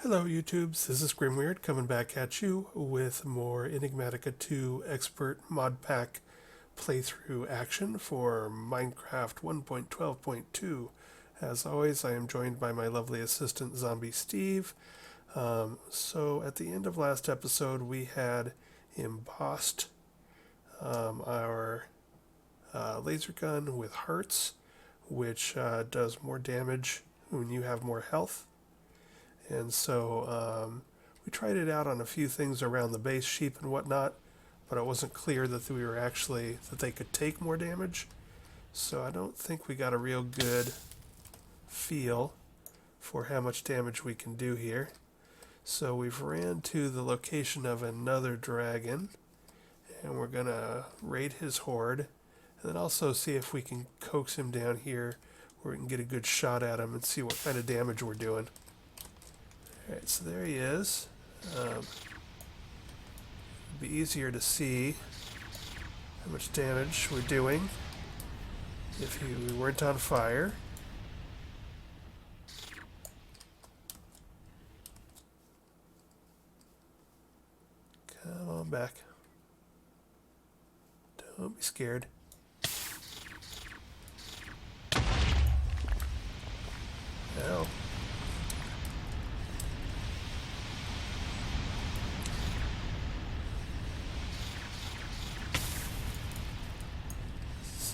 Hello YouTubes, this is Grimweird coming back at you with more Enigmatica 2 Expert Mod Pack playthrough action for Minecraft 1.12.2. As always, I am joined by my lovely assistant Zombie Steve. So at the end of last episode we had embossed our laser gun with hearts, which does more damage when you have more health. And so we tried it out on a few things around the base, sheep and whatnot, but it wasn't clear that that they could take more damage. So I don't think we got a real good feel for how much damage we can do here. So we've ran to the location of another dragon, and we're gonna raid his horde, and then also see if we can coax him down here where we can get a good shot at him and see what kind of damage we're doing. Alright, so there he is. It'd be easier to see how much damage we're doing if we weren't on fire. Come on back. Don't be scared. Ow.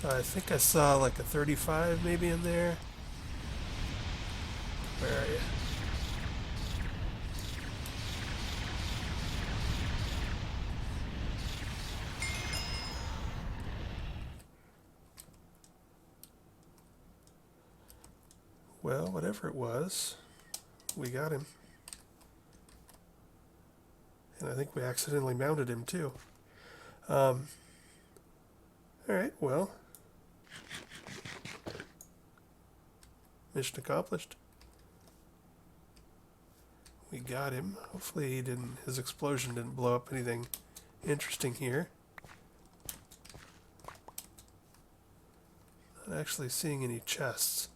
So I think I saw like a 35 maybe in there. Where are you? Well, whatever it was, we got him. And I think we accidentally mounted him too. Alright, well. Mission accomplished. We got him. Hopefully his explosion didn't blow up anything interesting here. Not actually seeing any chests,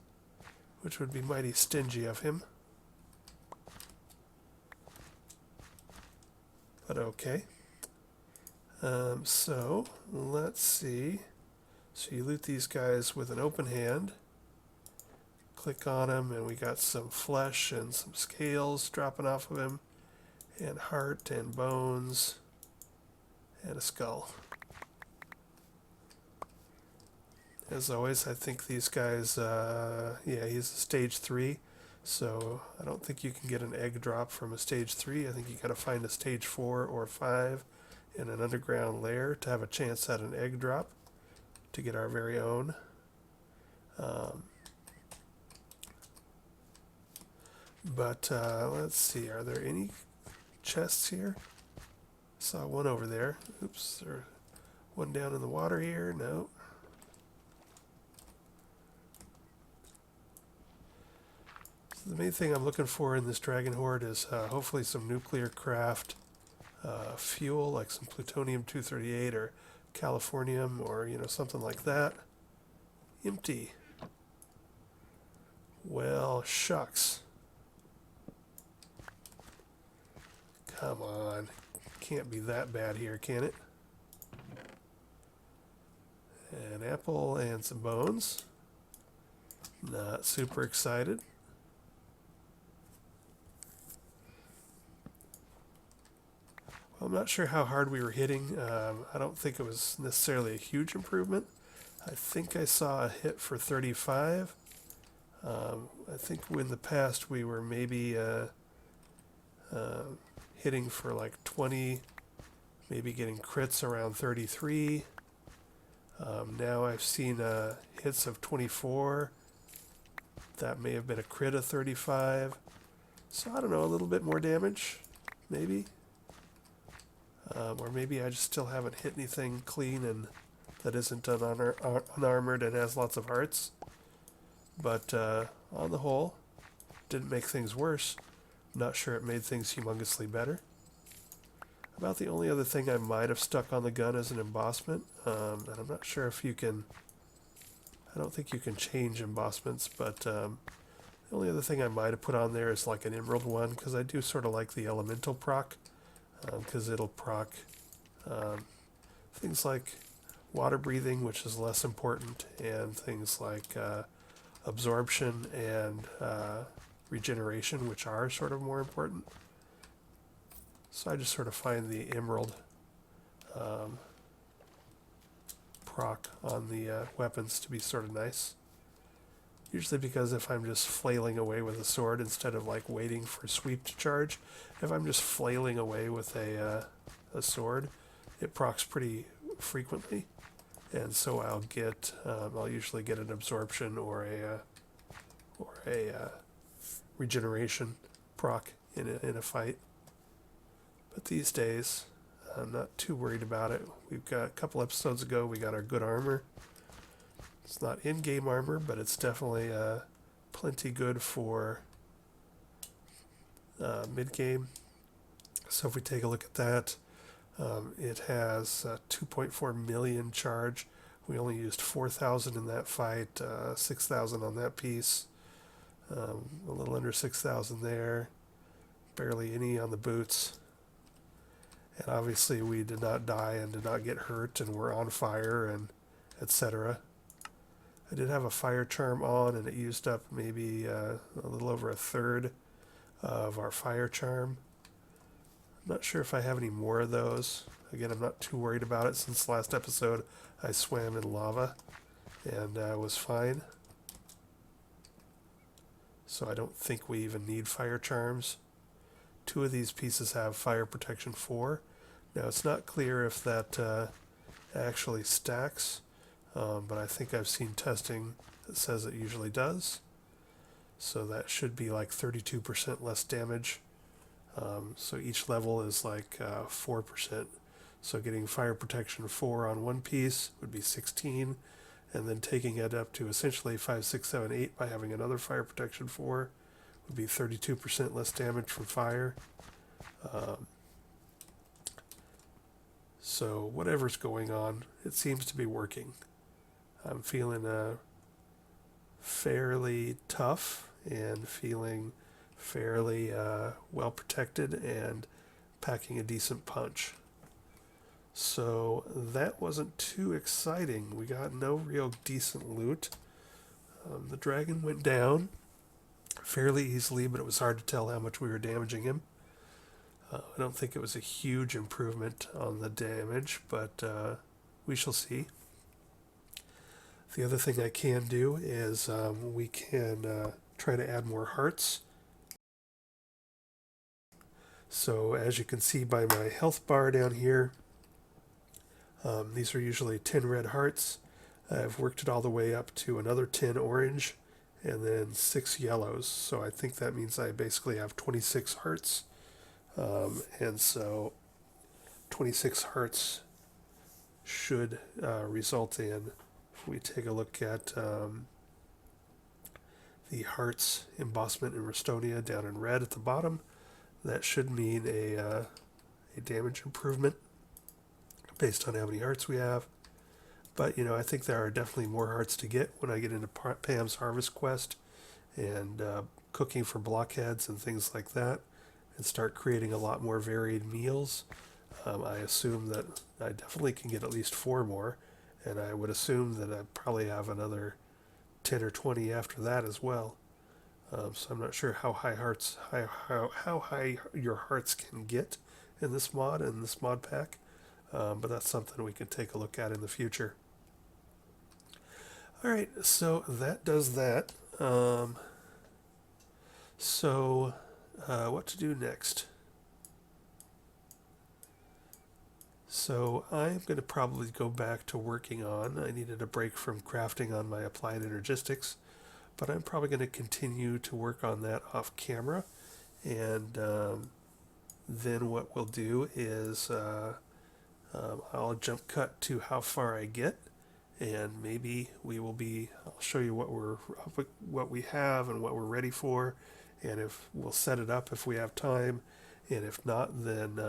which would be mighty stingy of him. But okay. So, let's see. So you loot these guys with an open hand. Click on him, and we got some flesh and some scales dropping off of him, and heart and bones, and a skull. As always, I think these guys, yeah, he's a stage 3, so I don't think you can get an egg drop from a stage 3. I think you gotta find a stage 4 or 5 in an underground lair to have a chance at an egg drop to get our very own. But let's see, are there any chests here? Saw one over there. Oops, there's one down in the water here. No. So the main thing I'm looking for in this dragon horde is hopefully some nuclear craft fuel, like some plutonium-238 or californium, or something like that. Empty. Well, shucks. Come on. Can't be that bad here, can it? An apple and some bones. Not super excited. Well, I'm not sure how hard we were hitting. I don't think it was necessarily a huge improvement. I think I saw a hit for 35. I think in the past we were maybe hitting for like 20, maybe getting crits around 33. Now I've seen hits of 24. That may have been a crit of 35. So I don't know, a little bit more damage, maybe. Or maybe I just still haven't hit anything clean and that isn't unarmored and has lots of hearts. But on the whole, didn't make things worse. Not sure it made things humongously better. About the only other thing I might have stuck on the gun is an embossment, and I'm not sure if you can. I don't think you can change embossments, but The only other thing I might have put on there is like an emerald one, because I do sort of like the elemental proc, because it'll proc um, things like water breathing, which is less important, and things like absorption and regeneration, which are sort of more important. So I just sort of find the emerald um, proc on the weapons to be sort of nice. Usually because if I'm just flailing away with a sword instead of like waiting for sweep to charge, if I'm just flailing away with a sword, it procs pretty frequently, and so I'll usually get an absorption or a regeneration proc in a fight. But these days, I'm not too worried about it. We've got a couple episodes ago, we got our good armor. It's not in-game armor, but it's definitely plenty good for mid-game. So if we take a look at that, it has 2.4 million charge. We only used 4,000 in that fight, 6,000 on that piece, a little under 6,000 there, barely any on the boots. And obviously we did not die and did not get hurt and were on fire and etc. I did have a fire charm on, and it used up maybe a little over a third of our fire charm. I'm not sure if I have any more of those. Again, I'm not too worried about it since last episode I swam in lava and was fine. So I don't think we even need fire charms. 2 of these pieces have fire protection 4. Now it's not clear if that actually stacks, but I think I've seen testing that says it usually does. So that should be like 32% less damage. So each level is like 4%. So getting fire protection 4 on one piece would be 16, and then taking it up to essentially 5, 6, 7, 8 by having another fire protection 4 would be 32% less damage from fire. So whatever's going on, it seems to be working. I'm feeling fairly tough and feeling fairly well protected and packing a decent punch. So that wasn't too exciting. We got no real decent loot. The dragon went down fairly easily, but it was hard to tell how much we were damaging him. I don't think it was a huge improvement on the damage, but we shall see. The other thing I can do is we can try to add more hearts. So as you can see by my health bar down here, these are usually 10 red hearts. I've worked it all the way up to another 10 orange and then 6 yellows. So I think that means I basically have 26 hearts. And so 26 hearts should result in, if we take a look at the hearts embossment in Restonia down in red at the bottom, that should mean a damage improvement based on how many hearts we have. But, I think there are definitely more hearts to get when I get into Pam's Harvest Quest and cooking for blockheads and things like that, and start creating a lot more varied meals. I assume that I definitely can get at least 4 more, and I would assume that I probably have another 10 or 20 after that as well. So I'm not sure how high your hearts can get in this mod pack, but that's something we can take a look at in the future. All right, so that does that. What to do next? So I'm going to probably go back to working on, I needed a break from crafting on my applied energistics, but I'm probably going to continue to work on that off camera. And then what we'll do is I'll jump cut to how far I get, and maybe I'll show you what we have and what we're ready for, and if we'll set it up if we have time, and if not, then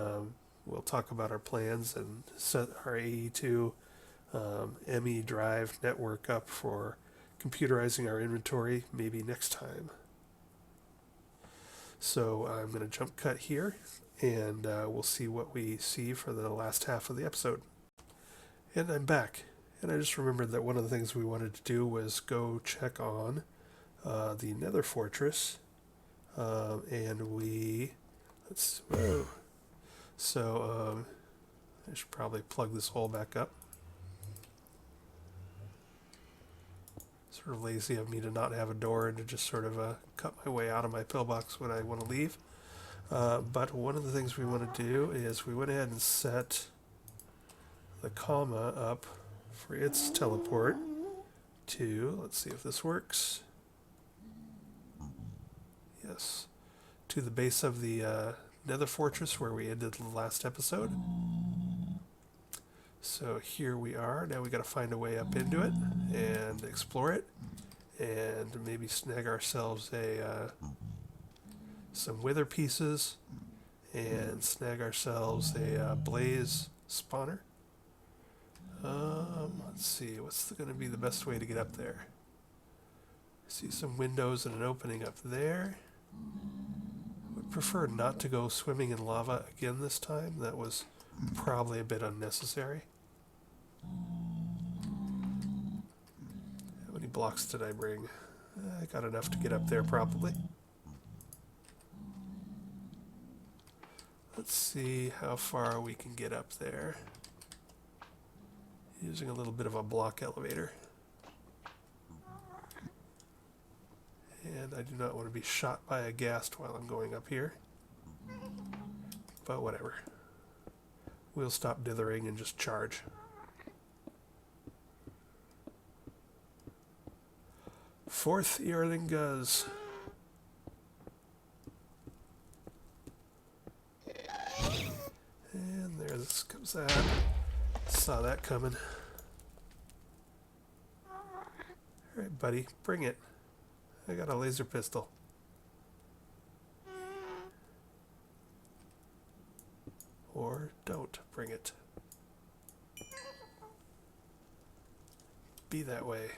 we'll talk about our plans and set our AE2 ME drive network up for computerizing our inventory maybe next time. So I'm going to jump cut here, and we'll see what we see for the last half of the episode. And I'm back. And I just remembered that one of the things we wanted to do was go check on the Nether Fortress. Whoa. So I should probably plug this hole back up. Sort of lazy of me to not have a door and to just sort of cut my way out of my pillbox when I want to leave. But one of the things we want to do is we went ahead and set the comma up for its teleport to, let's see if this works. Yes, to the base of the Nether Fortress where we ended the last episode. So here we are. Now we got to find a way up into it and explore it, and maybe snag ourselves some wither pieces, and snag ourselves a blaze spawner. Let's see, what's going to be the best way to get up there? I see some windows and an opening up there. Would prefer not to go swimming in lava again this time. That was probably a bit unnecessary. How many blocks did I bring? I got enough to get up there probably. Let's see how far we can get up there using a little bit of a block elevator. And I do not want to be shot by a ghast while I'm going up here. But whatever. We'll stop dithering and just charge. Fourth Earlingas. And there this comes that. Saw that coming. Alright, buddy, bring it. I got a laser pistol. Or don't bring it. Be that way.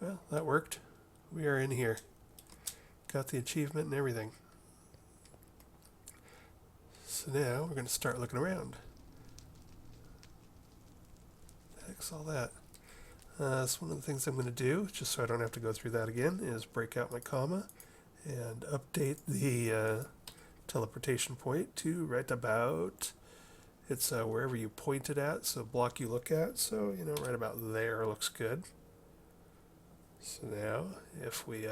Well, that worked. We are in here. Got the achievement and everything. So now we're going to start looking around. What the heck's all that? So one of the things I'm going to do, just so I don't have to go through that again, is break out my comma and update the teleportation point to right about, it's wherever you point it at, so block you look at, so right about there looks good. So now if we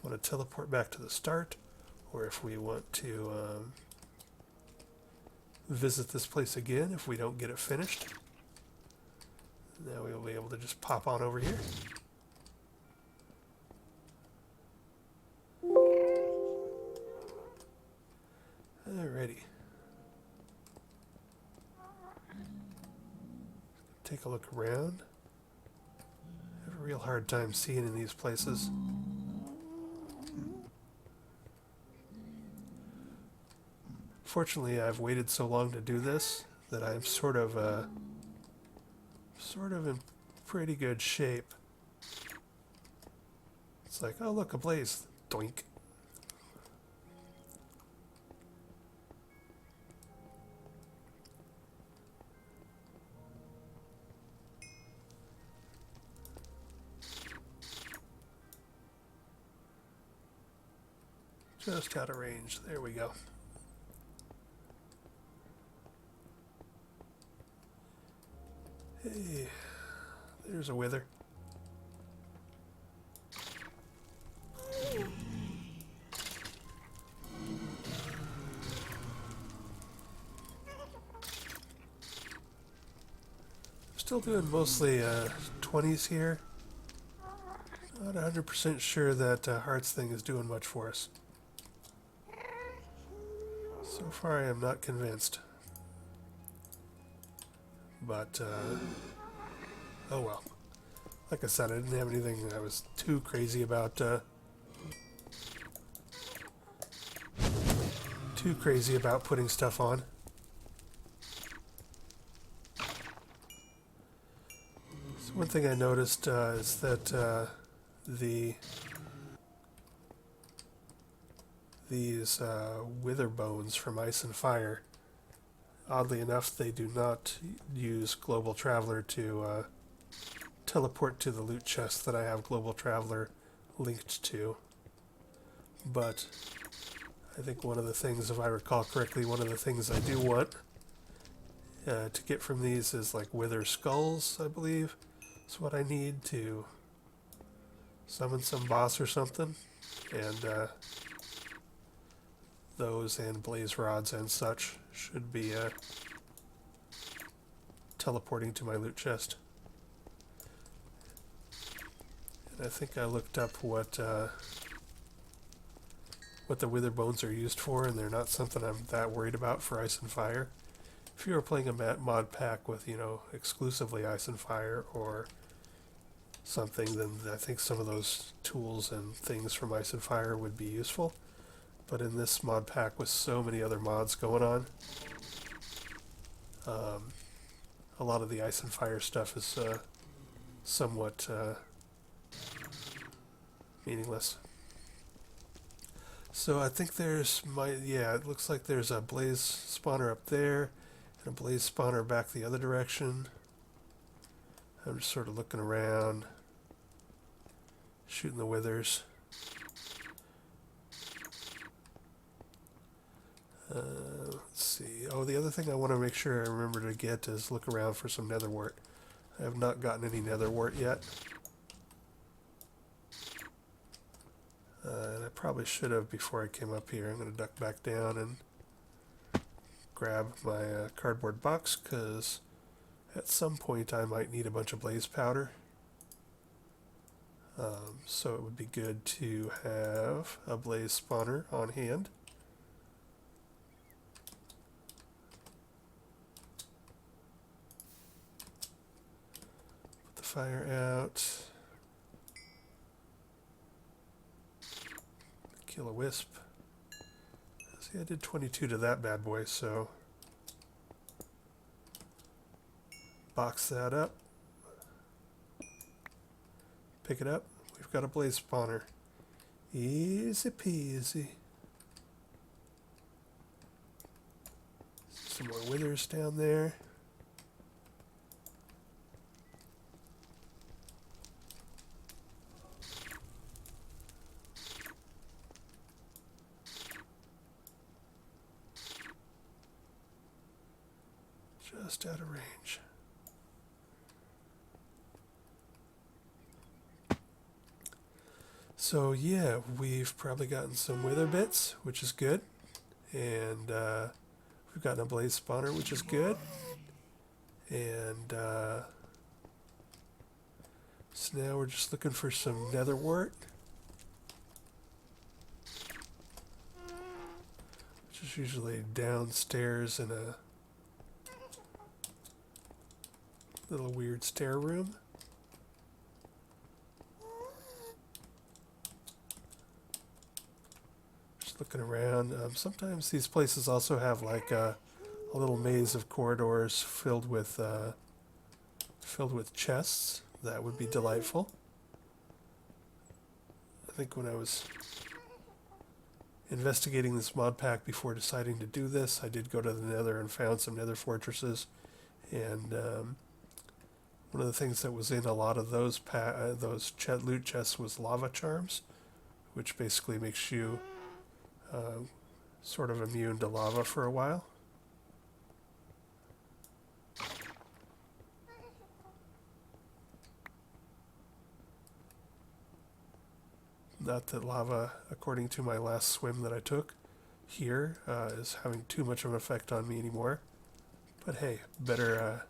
want to teleport back to the start, or if we want to visit this place again if we don't get it finished, now we'll be able to just pop on over here. Alrighty. Take a look around. I have a real hard time seeing in these places. Fortunately, I've waited so long to do this that I'm sort of in pretty good shape. It's like, oh look, a blaze. Doink. Just out of range. There we go. Hey, there's a wither. Still doing mostly 20s here. Not 100% sure that Hearts thing is doing much for us. So far I am not convinced. But, oh well. Like I said, I didn't have anything I was too crazy about too crazy about putting stuff on. So one thing I noticed is that these wither bones from Ice and Fire, oddly enough, they do not use Global Traveler to teleport to the loot chest that I have Global Traveler linked to. But I think one of the things, if I recall correctly, one of the things I do want to get from these is like wither skulls, I believe. It's what I need to summon some boss or something. And those and blaze rods and such should be teleporting to my loot chest. And I think I looked up what the wither bones are used for, and they're not something I'm that worried about for Ice and Fire. If you were playing a mod pack with, you know, exclusively Ice and Fire or something, then I think some of those tools and things from Ice and Fire would be useful. But in this mod pack with so many other mods going on, a lot of the Ice and Fire stuff is somewhat meaningless. So I think it looks like there's a blaze spawner up there and a blaze spawner back the other direction. I'm just sort of looking around, shooting the withers. Let's see. Oh, the other thing I want to make sure I remember to get is look around for some nether wart. I have not gotten any nether wart yet. And I probably should have before I came up here. I'm going to duck back down and grab my cardboard box, because at some point I might need a bunch of blaze powder. So it would be good to have a blaze spawner on hand. Put the fire out. Kill a wisp. See, I did 22 to that bad boy, so box that up. Pick it up. We've got a blaze spawner. Easy peasy. Some more withers down there. Just out of range. So yeah, we've probably gotten some wither bits, which is good. And we've gotten a blaze spawner, which is good. And so now we're just looking for some nether wart, which is usually downstairs in a little weird stair room. Just looking around. Sometimes these places also have like a little maze of corridors filled with chests. That would be delightful. I think when I was investigating this mod pack before deciding to do this, I did go to the Nether and found some Nether fortresses, and one of the things that was in a lot of those loot chests was lava charms, which basically makes you sort of immune to lava for a while. Not that lava, according to my last swim that I took here, is having too much of an effect on me anymore. But hey, better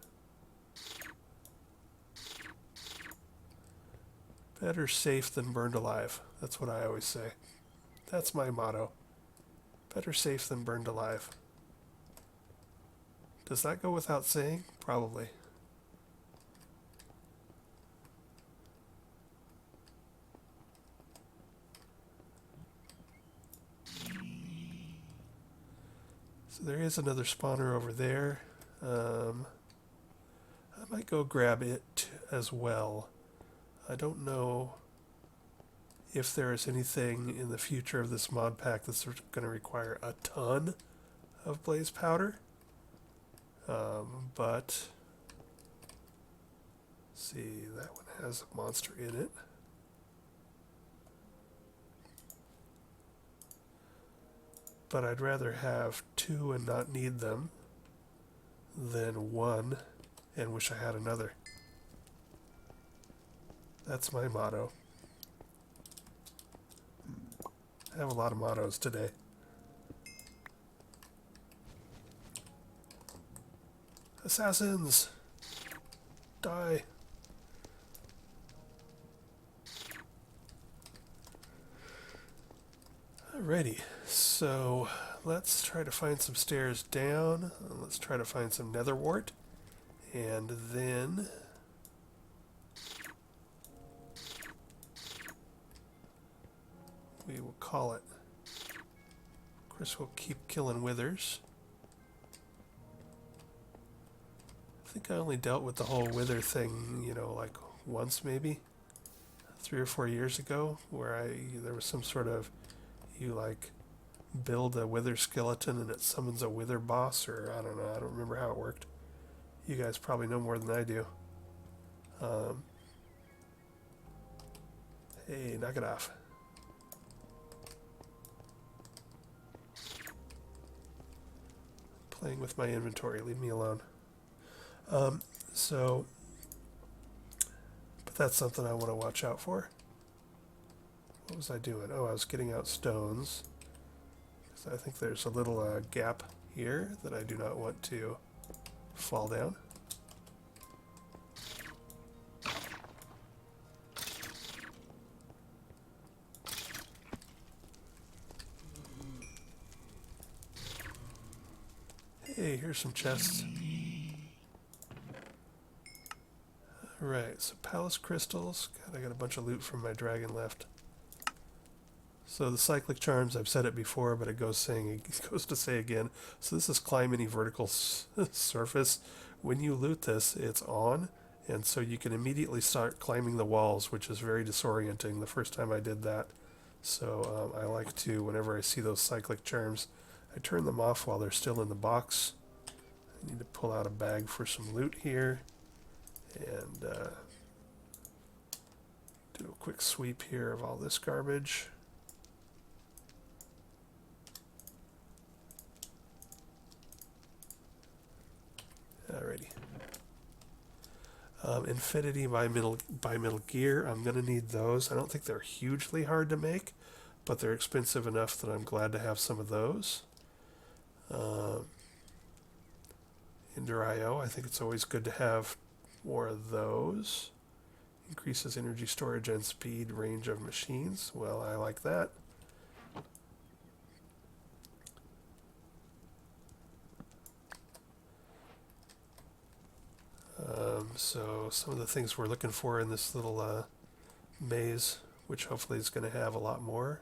safe than burned alive. That's what I always say. That's my motto. Better safe than burned alive. Does that go without saying? Probably. So there is another spawner over there. I might go grab it as well. I don't know if there is anything in the future of this mod pack that's going to require a ton of blaze powder. But see, that one has a monster in it. But I'd rather have 2 and not need them than 1 and wish I had another. That's my motto. I have a lot of mottos today. Assassins! Die! Alrighty, so let's try to find some stairs down. Let's try to find some nether wart. And then we will call it. Of course, we'll keep killing withers. I think I only dealt with the whole wither thing, you know, like once maybe, 3 or 4 years ago, where there was some sort of, you like build a wither skeleton and it summons a wither boss, or I don't know, I don't remember how it worked. You guys probably know more than I do. Hey, knock it off. Playing with my inventory, leave me alone. But that's something I want to watch out for. What was I doing? Oh, I was getting out stones. So I think there's a little gap here that I do not want to fall down. Hey, here's some chests. Alright, so palace crystals. God, I got a bunch of loot from my dragon left. So the cyclic charms, I've said it before, but it goes to say again. So this is climb any vertical surface. When you loot this, it's on, and so you can immediately start climbing the walls, which is very disorienting the first time I did that. So I like to, whenever I see those cyclic charms, I turn them off while they're still in the box. I need to pull out a bag for some loot here, and do a quick sweep here of all this garbage. Alrighty. Infinity by Metal Gear. I'm going to need those. I don't think they're hugely hard to make, but they're expensive enough that I'm glad to have some of those. Ender IO. I think it's always good to have more of those. Increases energy storage and speed range of machines. Well, I like that. So some of the things we're looking for in this little maze, which hopefully is going to have a lot more,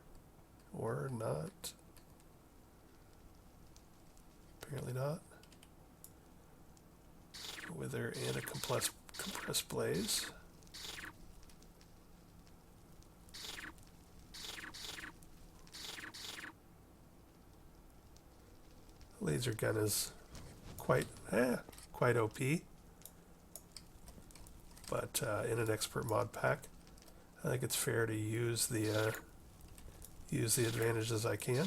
or not. Apparently not. Wither and a compressed blaze. Laser gun is quite OP. But in an expert mod pack, I think it's fair to use the advantages I can.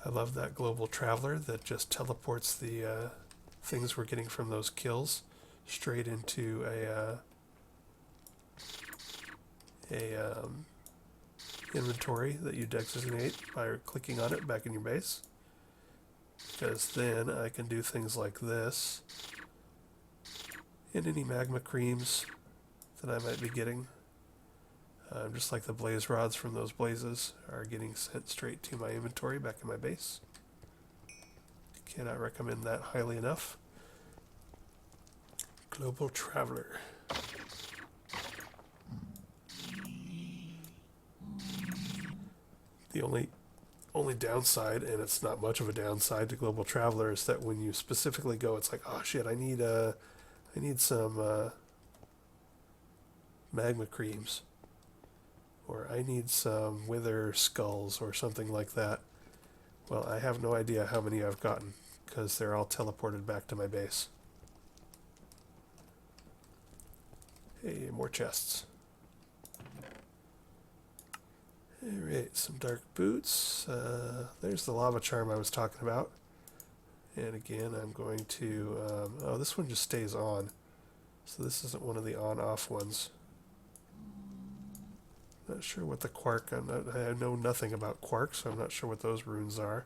I love that global traveler that just teleports the things we're getting from those kills straight into a inventory that you designate by clicking on it back in your base. Because then I can do things like this. And any magma creams that I might be getting, just like the blaze rods from those blazes, are getting sent straight to my inventory back in my base. Cannot recommend that highly enough. Global Traveler. The only downside, and it's not much of a downside to Global Traveler, is that when you specifically go, it's like, oh shit, I need some magma creams, or I need some wither skulls or something like that. Well, I have no idea how many I've gotten because they're all teleported back to my base. Hey, more chests. Alright, some dark boots. There's the lava charm I was talking about. And again, I'm going to... oh, this one just stays on. So this isn't one of the on-off ones. Not sure what the quark... I know nothing about quark, so I'm not sure what those runes are.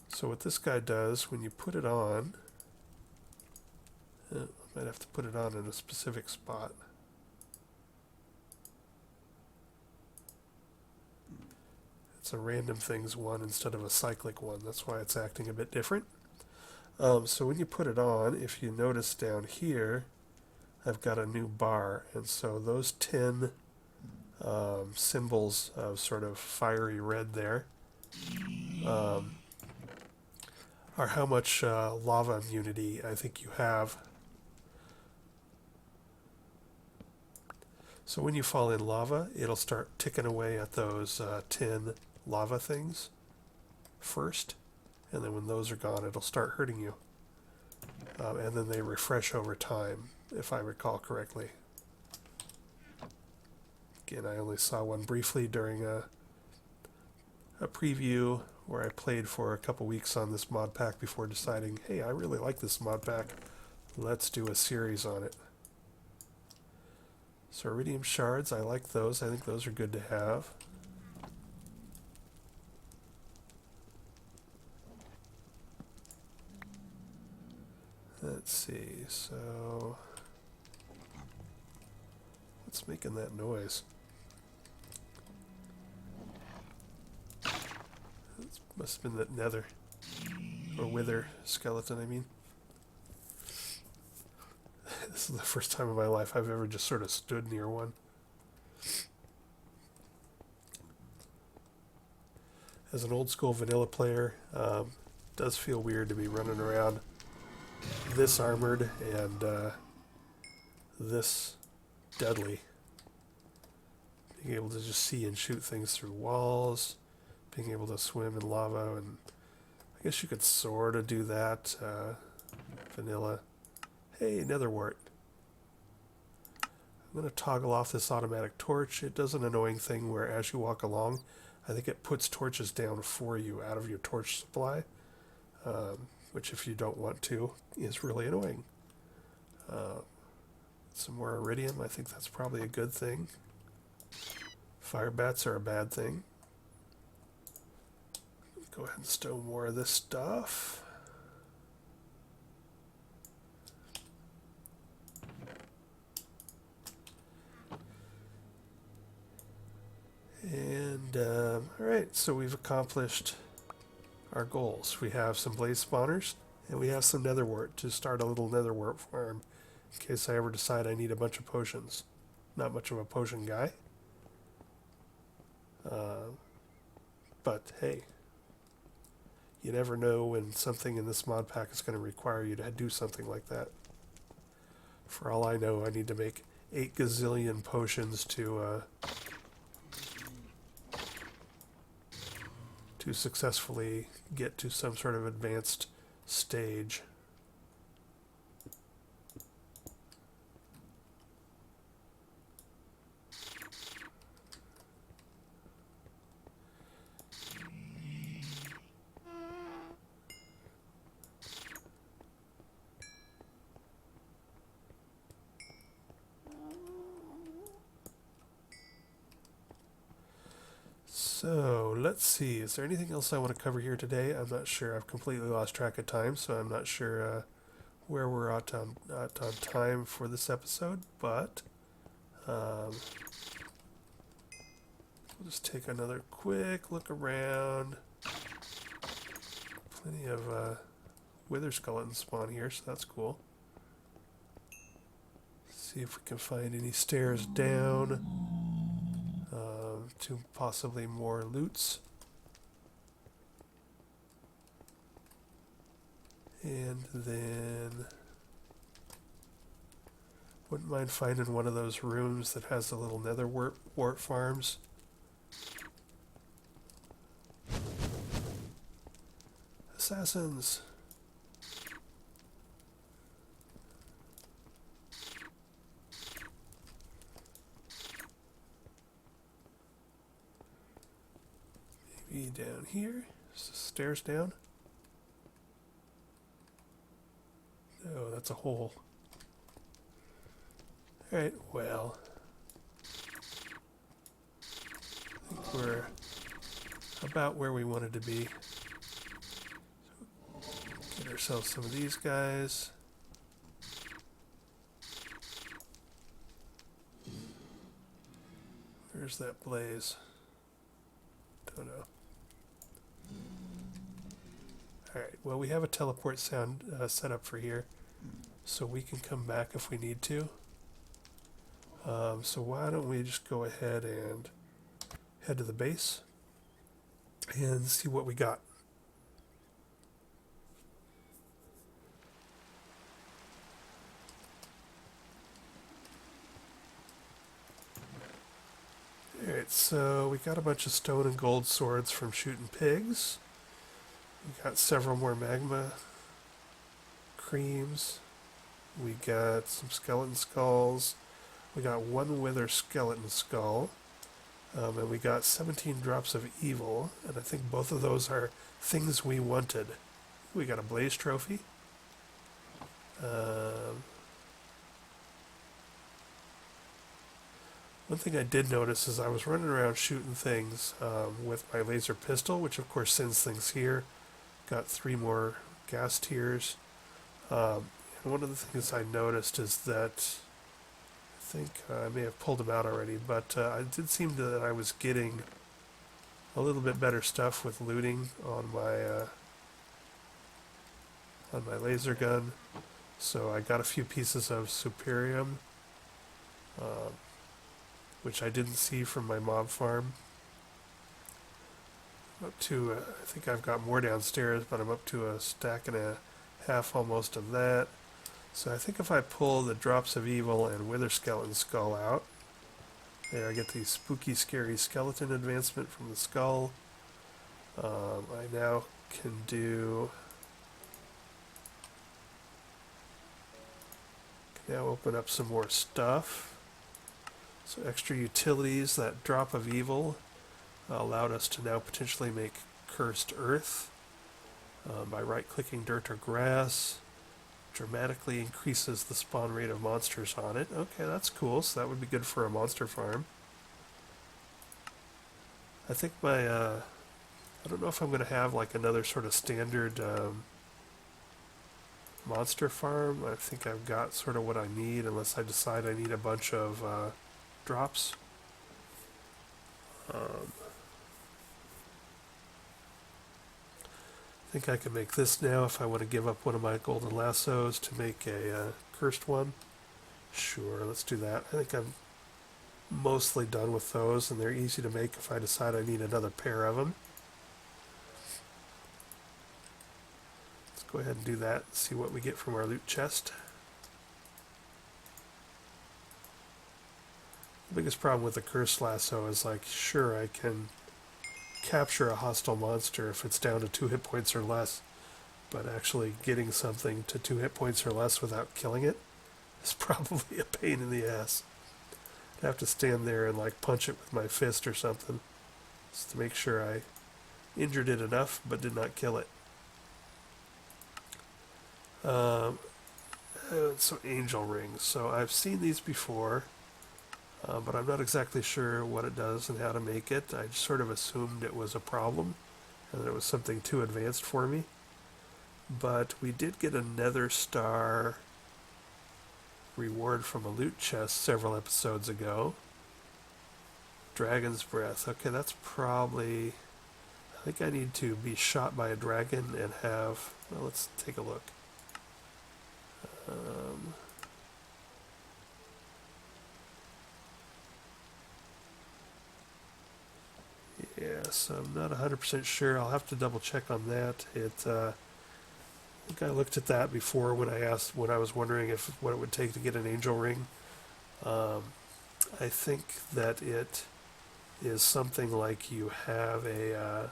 So what this guy does, when you put it on... I might have to put it on in a specific spot. It's a random things one instead of a cyclic one. That's why it's acting a bit different. So when you put it on, if you notice down here, I've got a new bar. And so those 10 symbols of sort of fiery red there are how much lava immunity I think you have. So when you fall in lava, it'll start ticking away at those 10 lava things first, and then when those are gone, it'll start hurting you. And then they refresh over time, if I recall correctly. Again, I only saw one briefly during a preview where I played for a couple weeks on this mod pack before deciding, hey, I really like this mod pack. Let's do a series on it. So iridium shards, I like those. I think those are good to have. Let's see, so what's making that noise? It must have been that nether, or wither skeleton, I mean. This is the first time in my life I've ever just sort of stood near one. As an old school vanilla player, it does feel weird to be running around this armored and this deadly. Being able to just see and shoot things through walls, being able to swim in lava, and I guess you could sort of do that. Vanilla. Hey, nether wart. I'm going to toggle off this automatic torch. It does an annoying thing where as you walk along, I think it puts torches down for you out of your torch supply, which if you don't want to, is really annoying. Some more iridium, I think that's probably a good thing. Fire bats are a bad thing. Go ahead and stow more of this stuff. And, alright, so we've accomplished our goals. We have some blaze spawners, and we have some netherwort to start a little netherwort farm in case I ever decide I need a bunch of potions. Not much of a potion guy. But, hey, you never know when something in this mod pack is going to require you to do something like that. For all I know, I need to make 8 gazillion potions to successfully get to some sort of advanced stage. So, let's see. Is there anything else I want to cover here today? I'm not sure. I've completely lost track of time, so I'm not sure where we're at on time for this episode, but we'll just take another quick look around. Plenty of wither skeletons spawn here, so that's cool. See if we can find any stairs down to possibly more loots. And then wouldn't mind finding one of those rooms that has the little nether wart farms. Assassins! Maybe down here? Stairs down? Oh, that's a hole. Alright, well. I think we're about where we wanted to be. So get ourselves some of these guys. Where's that blaze? Don't know. Alright, well we have a teleport sound set up for here, so we can come back if we need to. So why don't we just go ahead and head to the base and see what we got. Alright, so we got a bunch of stone and gold swords from shooting pigs. We got several more magma creams. We got some skeleton skulls. We got one wither skeleton skull. And we got 17 drops of evil. And I think both of those are things we wanted. We got a blaze trophy. One thing I did notice is I was running around shooting things with my laser pistol, which of course sends things here. Got 3 more gas tiers. And one of the things I noticed is that I think I may have pulled them out already, but it did seem that I was getting a little bit better stuff with looting on my laser gun. So I got a few pieces of Superium, which I didn't see from my mob farm. Up to, I think I've got more downstairs, but I'm up to a stack and a half almost of that. So I think if I pull the drops of evil and wither skeleton skull out, there I get the spooky scary skeleton advancement from the skull. I now can now open up some more stuff. So extra utilities, that drop of evil allowed us to now potentially make cursed earth by right-clicking dirt or grass. Dramatically increases the spawn rate of monsters on it. Okay, that's cool. So that would be good for a monster farm. I think my I don't know if I'm going to have like another sort of standard monster farm. I think I've got sort of what I need, unless I decide I need a bunch of drops. I think I can make this now if I want to give up one of my golden lassos to make a cursed one. Sure, let's do that. I think I'm mostly done with those, and they're easy to make if I decide I need another pair of them. Let's go ahead and do that and see what we get from our loot chest. The biggest problem with the cursed lasso is, like, sure, I can capture a hostile monster if it's down to 2 hit points or less, but actually getting something to 2 hit points or less without killing it is probably a pain in the ass. I'd have to stand there and like punch it with my fist or something just to make sure I injured it enough but did not kill it. So angel rings. So I've seen these before. But I'm not exactly sure what it does and how to make it. I just sort of assumed it was a problem and that it was something too advanced for me. But we did get a Nether Star reward from a loot chest several episodes ago. Dragon's Breath. Okay, that's probably... I think I need to be shot by a dragon and have... Well, let's take a look. so I'm not 100% sure. I'll have to double check on that. I think I looked at that before when I was wondering if what it would take to get an angel ring. Um, I think that it is something like you have a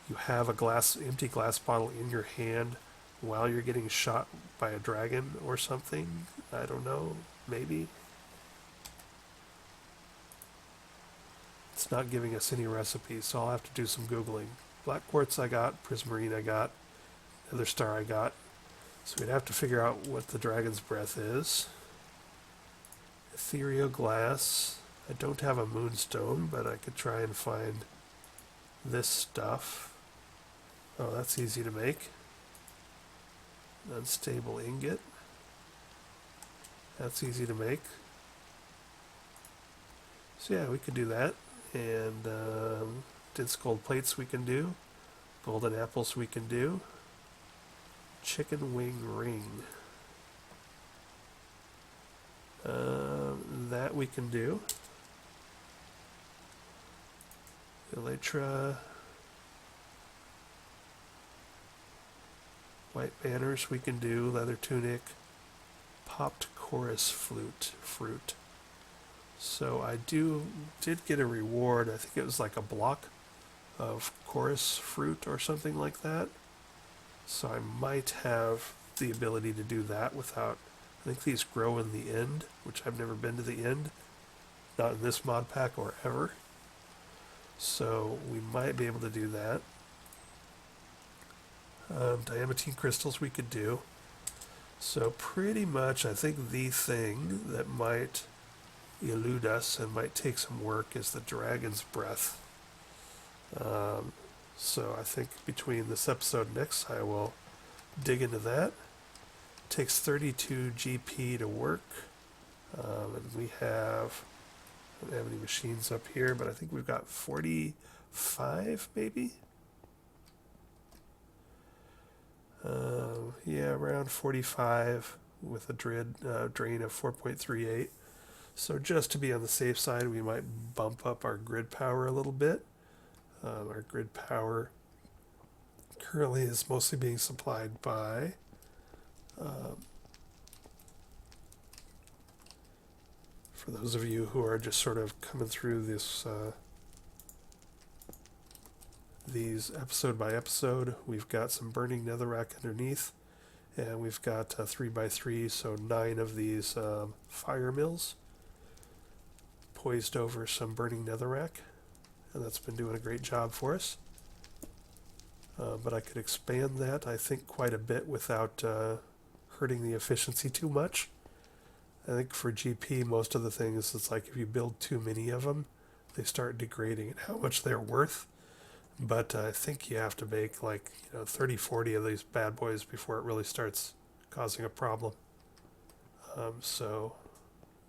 empty glass bottle in your hand while you're getting shot by a dragon or something. I don't know. Maybe. It's not giving us any recipes, so I'll have to do some Googling. Black quartz I got, prismarine I got, nether star I got. So we'd have to figure out what the dragon's breath is. Ethereal glass. I don't have a moonstone, but I could try and find this stuff. Oh, that's easy to make. Unstable ingot. That's easy to make. So yeah, we could do that. And dense gold plates we can do. Golden apples we can do. Chicken wing ring. That we can do. Elytra. White banners we can do. Leather tunic. Popped chorus fruit. So I did get a reward. I think it was like a block of chorus fruit or something like that. So I might have the ability to do that without... I think these grow in the end, which I've never been to the end. Not in this mod pack or ever. So we might be able to do that. Diamantine crystals we could do. So pretty much I think the thing that might elude us and might take some work is the dragon's breath. So I think between this episode and next I will dig into that. It takes 32 GP to work. And we I don't have any machines up here, but I think we've got 45 maybe? Yeah, around 45 with a drain of 4.38. So just to be on the safe side, we might bump up our grid power a little bit. Our grid power currently is mostly being supplied by for those of you who are just sort of coming through these episode by episode, we've got some burning netherrack underneath, and we've got 3x3, so 9 of these fire mills poised over some burning netherrack, and that's been doing a great job for us. But I could expand that, I think, quite a bit without hurting the efficiency too much. I think for GP, most of the things, it's like if you build too many of them, they start degrading in how much they're worth. But I think you have to make like 30, 40 of these bad boys before it really starts causing a problem. So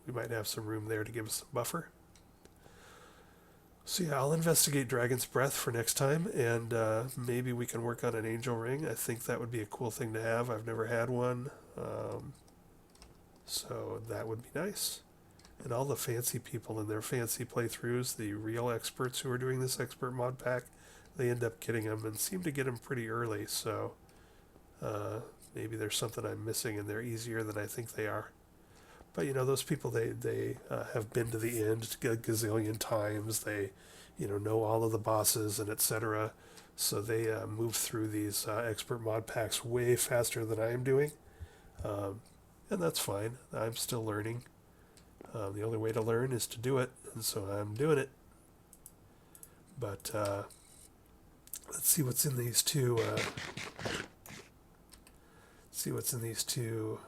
we might have some room there to give us some buffer. So yeah, I'll investigate Dragon's Breath for next time, and maybe we can work on an angel ring. I think that would be a cool thing to have. I've never had one, so that would be nice. And all the fancy people in their fancy playthroughs, the real experts who are doing this expert mod pack, they end up getting them and seem to get them pretty early, so maybe there's something I'm missing and they're easier than I think they are. But those people, they have been to the end a gazillion times. They know all of the bosses and etc. So they move through these expert mod packs way faster than I am doing, and that's fine. I'm still learning. The only way to learn is to do it, and so I'm doing it. But let's see what's in these two. See what's in these two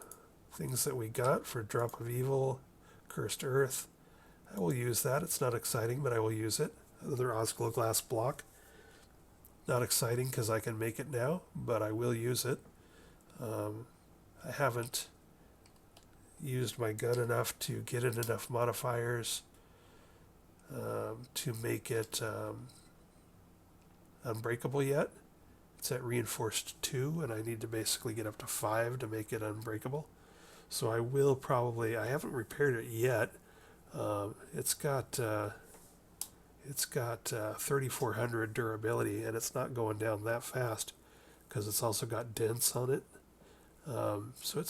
things that we got for Drop of Evil, Cursed Earth. I will use that. It's not exciting, but I will use it. Another Osglow glass block. Not exciting because I can make it now, but I will use it. I haven't used my gun enough to get it enough modifiers to make it unbreakable yet. It's at reinforced 2, and I need to basically get up to 5 to make it unbreakable. So I will probably, I haven't repaired it yet. It's got It's got 3400 durability, and it's not going down that fast because it's also got dents on it. So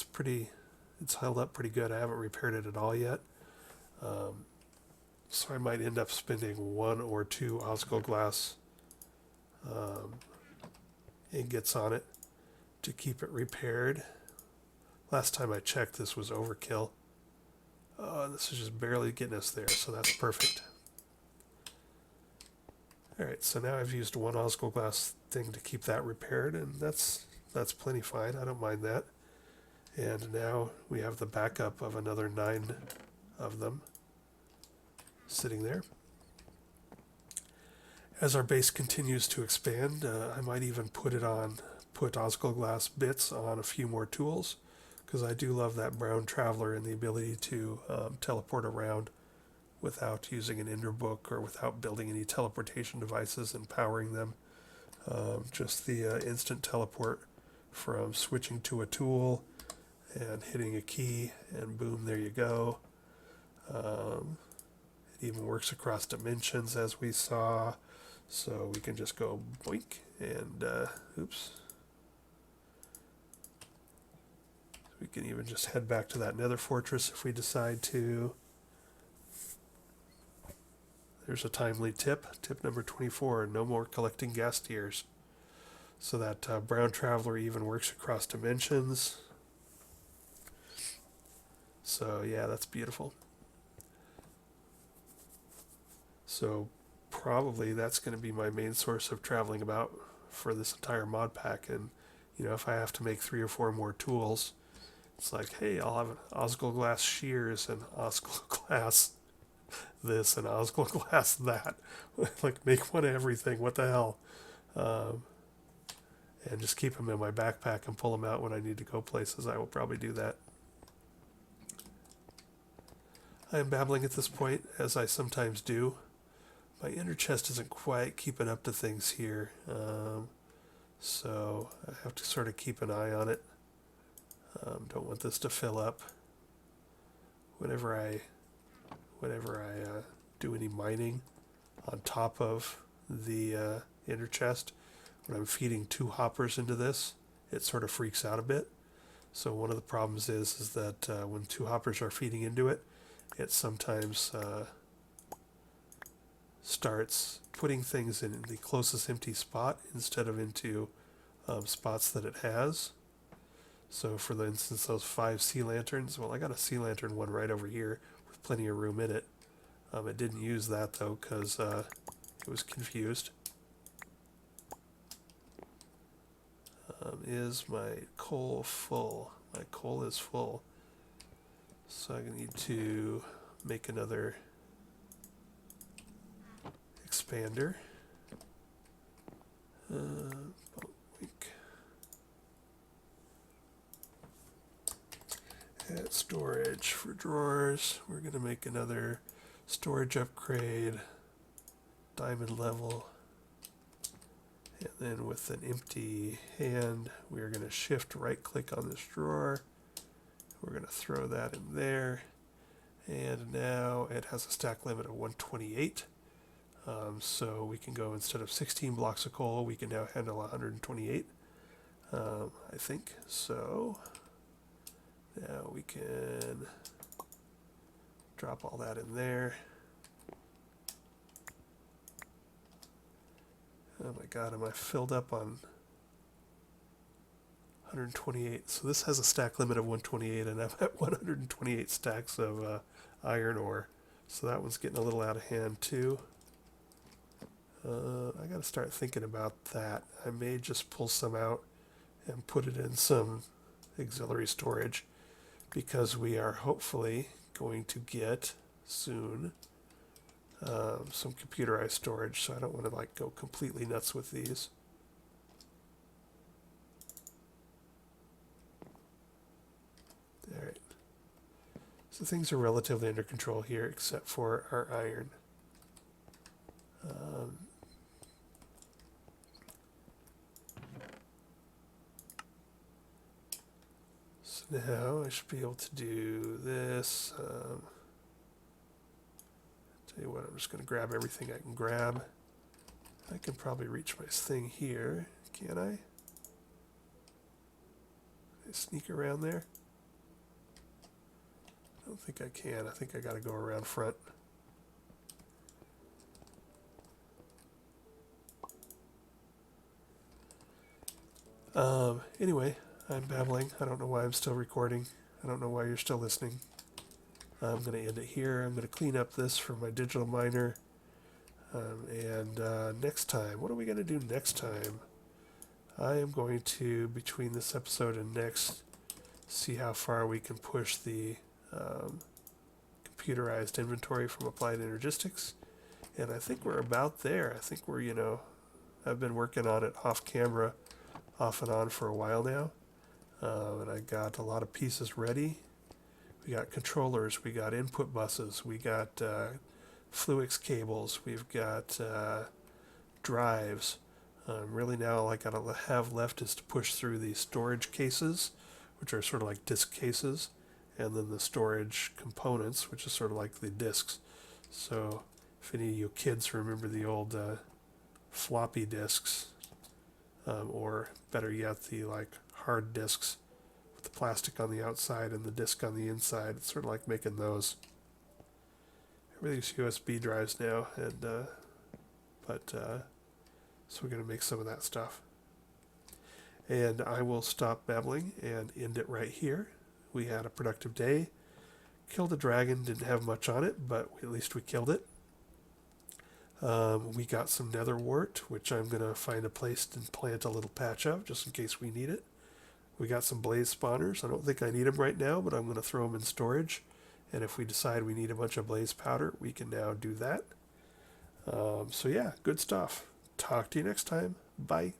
it's held up pretty good. I haven't repaired it at all yet. So I might end up spending 1 or 2 Osco glass ingots on it to keep it repaired. Last time I checked, this was overkill. This is just barely getting us there, so that's perfect. Alright, so now I've used 1 Osco glass thing to keep that repaired, and that's plenty fine. I don't mind that. And now we have the backup of another 9 of them sitting there. As our base continues to expand, I might even put Osco glass bits on a few more tools, because I do love that brown traveler and the ability to teleport around without using an ender book or without building any teleportation devices and powering them. Just the instant teleport from switching to a tool and hitting a key, and boom, there you go. It even works across dimensions, as we saw, so we can just go boink and oops. We can even just head back to that Nether fortress if we decide to. There's a timely tip number 24, no more collecting gas tiers. So that brown traveler even works across dimensions. So yeah, that's beautiful. So probably that's going to be my main source of traveling about for this entire mod pack. And if I have to make 3 or 4 more tools, it's like, hey, I'll have Osco glass shears and Osco glass this and Osco glass that. Like, make one of everything. What the hell? And just keep them in my backpack and pull them out when I need to go places. I will probably do that. I am babbling at this point, as I sometimes do. My inner chest isn't quite keeping up to things here, so I have to sort of keep an eye on it. Don't want this to fill up. Whenever I do any mining on top of the inner chest, when I'm feeding 2 hoppers into this, it sort of freaks out a bit. So one of the problems is that when 2 hoppers are feeding into it, it sometimes starts putting things in the closest empty spot instead of into spots that it has. So for instance, those 5 sea lanterns, well, I got a sea lantern one right over here with plenty of room in it. It didn't use that though because it was confused. Is my coal full? My coal is full. So I need to make another expander. And storage for drawers. We're going to make another storage upgrade, diamond level. And then with an empty hand, we're going to shift right click on this drawer. We're going to throw that in there. And now it has a stack limit of 128. So we can go, instead of 16 blocks of coal, we can now handle 128, I think. So now we can drop all that in there. Oh my god, am I filled up on 128? So this has a stack limit of 128, and I'm at 128 stacks of iron ore. So that one's getting a little out of hand too. I got to start thinking about that. I may just pull some out and put it in some auxiliary storage, because we are hopefully going to get soon some computerized storage, so I don't want to like go completely nuts with these. Alright. So things are relatively under control here, except for our iron. So now I should be able to do this. Tell you what, I'm just going to grab everything I can grab. I can probably reach my thing here, can't I? Can I sneak around there? I don't think I can. I think I got to go around front. Anyway, I'm babbling. I don't know why I'm still recording. I don't know why you're still listening. I'm going to end it here. I'm going to clean up this for my digital miner. And next time, what are we going to do next time? I am going to, between this episode and next, see how far we can push the computerized inventory from Applied Energistics. And I think we're about there. I think we're, I've been working on it off camera, off and on for a while now. And I got a lot of pieces ready. We got controllers, we got input buses, we got Fluix cables, we've got drives. Really now all I gotta have left is to push through the storage cases, which are sort of like disk cases, and then the storage components, which is sort of like the disks. So if any of you kids remember the old floppy disks, or better yet, the like hard disks with the plastic on the outside and the disk on the inside, it's sort of like making those. Everything's USB drives now, and so we're going to make some of that stuff. And I will stop babbling and end it right here. We had a productive day. Killed a dragon, didn't have much on it, but at least we killed it. We got some nether wart, which I'm going to find a place and plant a little patch of, just in case we need it. We got some blaze spawners. I don't think I need them right now, but I'm going to throw them in storage. And if we decide we need a bunch of blaze powder, we can now do that. So yeah, good stuff. Talk to you next time. Bye.